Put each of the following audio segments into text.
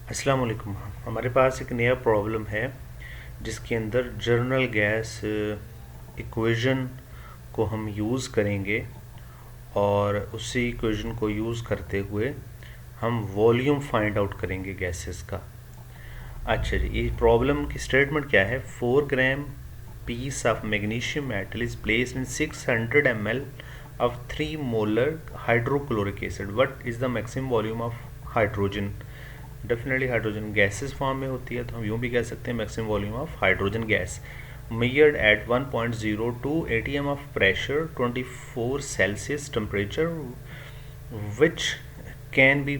अस्सलाम वालेकुम। हमारे पास एक नया प्रॉब्लम है जिसके अंदर जर्नल गैस इक्वेशन को हम यूज़ करेंगे और उसी इक्वेशन को यूज़ करते हुए हम वॉल्यूम फाइंड आउट करेंगे गैसेस का। अच्छा जी, ये प्रॉब्लम की स्टेटमेंट क्या है? 4 ग्राम piece of magnesium metal is placed in 600 ml of 3 molar hydrochloric acid. What is the maximum volume of hydrogen? Definitely hydrogen gases form में होती है, तो हम यूँ भी कह सकते हैं maximum volume of hydrogen gas measured at 1.02 atm of pressure, 24 Celsius temperature, which can be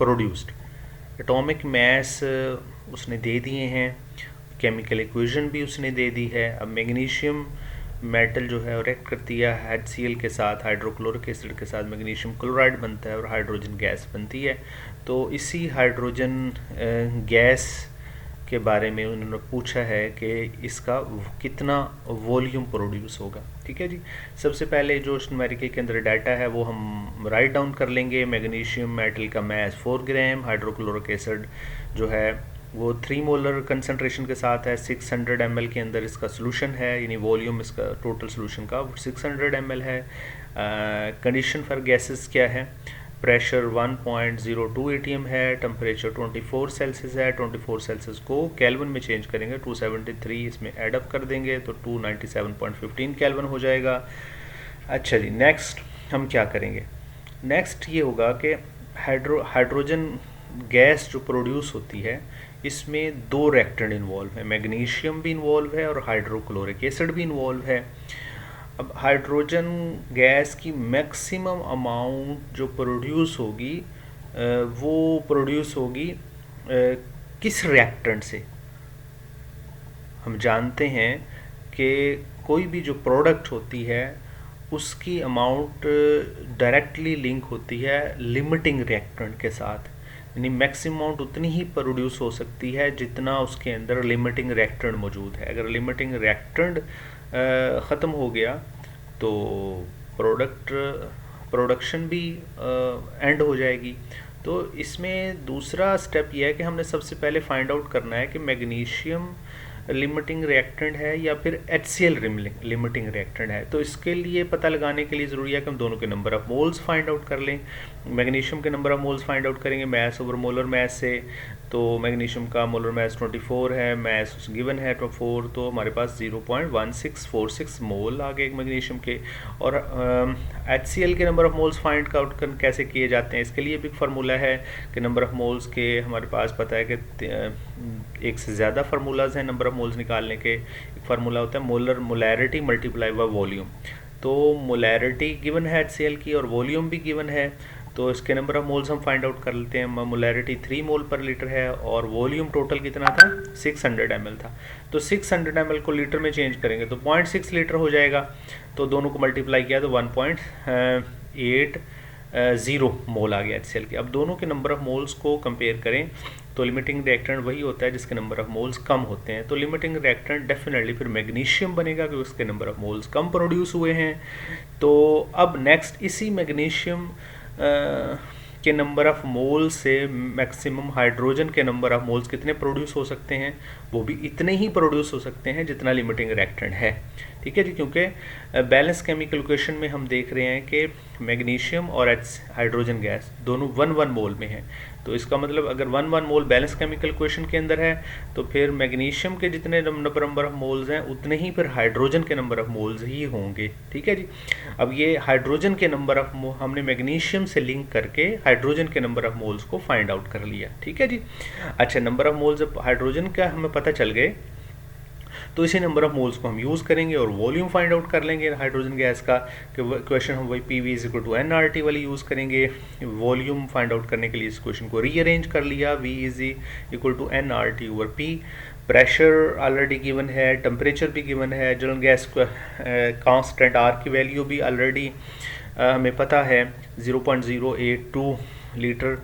produced. Atomic mass उसने दे दिए हैं, केमिकल इक्वेशन भी उसने दे दी है। अब मैग्नीशियम मेटल जो है रिएक्ट करती है HCl के साथ, हाइड्रोक्लोरिक एसिड के साथ मैग्नीशियम क्लोराइड बनता है और हाइड्रोजन गैस बनती है। तो इसी हाइड्रोजन गैस के बारे में उन्होंने पूछा है कि इसका कितना वॉल्यूम प्रोड्यूस होगा। ठीक है जी, सबसे पहले जो न्यूमेरिकल के अंदर डाटा है वो हम राइट डाउन कर लेंगे। मैग्नीशियम मेटल का मैस 4 ग्राम, हाइड्रोक्लोरिक एसिड जो है वो 3 मोलर कंसनट्रेशन के साथ है। 600 ml के अंदर इसका सोल्यूशन है, यानी वॉल्यूम इसका टोटल सोल्यूशन का 600 ml है। कंडीशन फॉर गैसेस क्या है? प्रेशर 1.02 atm है, टेम्परेचर 24 सेल्सियस है। 24 सेल्सियस को केल्विन में चेंज करेंगे, 273 इसमें ऐड अप कर देंगे तो 297.15 केल्विन हो जाएगा। अच्छा जी, नेक्स्ट हम क्या करेंगे? नेक्स्ट ये होगा कि हाइड्रोजन गैस जो प्रोड्यूस होती है इसमें 2 रिएक्टेंट इन्वॉल्व है, मैग्नीशियम भी इन्वॉल्व है और हाइड्रोक्लोरिक एसिड भी इन्वॉल्व है। अब हाइड्रोजन गैस की मैक्सिमम अमाउंट जो प्रोड्यूस होगी वो प्रोड्यूस होगी किस रिएक्टेंट से? हम जानते हैं कि कोई भी जो प्रोडक्ट होती है उसकी अमाउंट डायरेक्टली लिंक होती है लिमिटिंग रिएक्टेंट के साथ, यानी मैक्सिमम अमाउंट उतनी ही प्रोड्यूस हो सकती है जितना उसके अंदर लिमिटिंग रिएक्टेंट मौजूद है। अगर लिमिटिंग रिएक्टेंट ख़त्म हो गया तो प्रोडक्शन भी एंड हो जाएगी। तो इसमें दूसरा स्टेप यह है कि हमने सबसे पहले फाइंड आउट करना है कि मैग्नीशियम लिमिटिंग रिएक्टेंट है या फिर HCl लिमिटिंग रिएक्टेंट है। तो इसके लिए पता लगाने के लिए ज़रूरी है कि हम दोनों के number of moles find out कर लें। मैग्नीशियम के number of moles find out करेंगे मैस ओवर मोलर मैस से। तो मैग्नीशियम का मोलर मैस 24 है, मैस गिवन है 4, तो हमारे पास 0.1646 मोल आ गए मैग्नीशियम के। और HCl के number of moles find out कैसे किए जाते हैं? इसके लिए भी फार्मूला है कि नंबर ऑफ मोल्स के हमारे पास पता है कि एक से ज़्यादा फार्मूलाज हैं नंबर ऑफ मोल्स निकालने के। एक फार्मूला होता है मोलैरिटी मल्टीप्लाई बाय वॉल्यूम। तो मोलैरिटी गिवन है HCl की और वॉल्यूम भी गिवन है, तो इसके नंबर ऑफ मोल्स हम फाइंड आउट कर लेते हैं। मोलैरिटी 3 मोल पर लीटर है और वॉल्यूम टोटल कितना था? 600 ml था। तो 600 ml को लीटर में चेंज करेंगे तो 0.6 लीटर हो जाएगा। तो दोनों को मल्टीप्लाई किया तो 1.80 मोल आ गया HCl के। अब दोनों के नंबर ऑफ मोल्स को कंपेयर करें तो लिमिटिंग रिएक्टेंट वही होता है जिसके नंबर ऑफ मोल्स कम होते हैं। तो लिमिटिंग रिएक्टेंट डेफिनेटली फिर मैग्नीशियम बनेगा क्योंकि उसके number of moles come produce हुए हैं। तो अब नेक्स्ट इसी मैग्नीशियम के नंबर ऑफ मोल्स से मैक्सिमम हाइड्रोजन के नंबर ऑफ मोल्स कितने प्रोड्यूस हो सकते हैं? वो भी इतने ही प्रोड्यूस हो सकते हैं जितना लिमिटिंग रिएक्टेंट है। ठीक है जी, क्योंकि बैलेंस केमिकल इक्वेशन में हम देख रहे हैं कि मैग्नीशियम और हाइड्रोजन गैस दोनों 1 मोल में हैं। तो इसका मतलब अगर 1 मोल बैलेंस केमिकल इक्वेशन के अंदर है तो फिर मैग्नीशियम के जितने नंबर ऑफ मोल्स हैं उतने ही फिर हाइड्रोजन के नंबर ऑफ मोल्स ही होंगे। ठीक है जी, अब ये हाइड्रोजन के नंबर ऑफ हमने मैग्नीशियम से लिंक करके हाइड्रोजन के नंबर ऑफ मोल्स को फाइंड आउट कर लिया। ठीक है जी, अच्छा नंबर ऑफ मोल्स अब हाइड्रोजन का हमें पता चल गए तो इसी नंबर ऑफ मोल्स को हम यूज़ करेंगे और वॉल्यूम फाइंड आउट कर लेंगे हाइड्रोजन गैस का। क्वेश्चन हम वही PV = nRT वाली यूज़ करेंगे। वॉल्यूम फाइंड आउट करने के लिए इस क्वेश्चन को रीअरेंज कर लिया, V = nRT/P। Pressure already given है, टेम्परेचर भी गिवन है, जनरल गैस कांस्टेंट R की वैल्यू भी ऑलरेडी हमें पता है 0.082 लीटर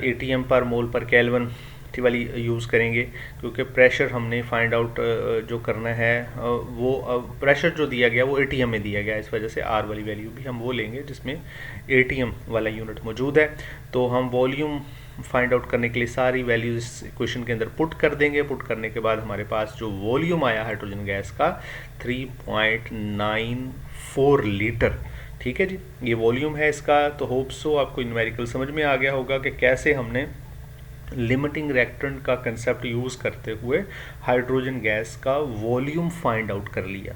ATM पर मोल पर केल्विन। टी वाली यूज़ करेंगे, क्योंकि प्रेशर हमने फाइंड आउट जो करना है वो प्रेशर जो दिया गया वो एटीएम में दिया गया, इस वजह से आर वाली वैल्यू भी हम वो लेंगे जिसमें एटीएम वाला यूनिट मौजूद है। तो हम वॉल्यूम फाइंड आउट करने के लिए सारी वैल्यूज इस इक्वेशन के अंदर पुट कर देंगे। पुट करने के बाद हमारे पास जो वॉल्यूम आया हाइड्रोजन गैस का 3.94 लीटर। ठीक है जी, ये वॉल्यूम है इसका। तो होप सो आपको न्यूमेरिकल समझ में आ गया होगा कि कैसे हमने लिमिटिंग रिएक्टेंट का कंसेप्ट यूज़ करते हुए हाइड्रोजन गैस का वॉल्यूम फाइंड आउट कर लिया।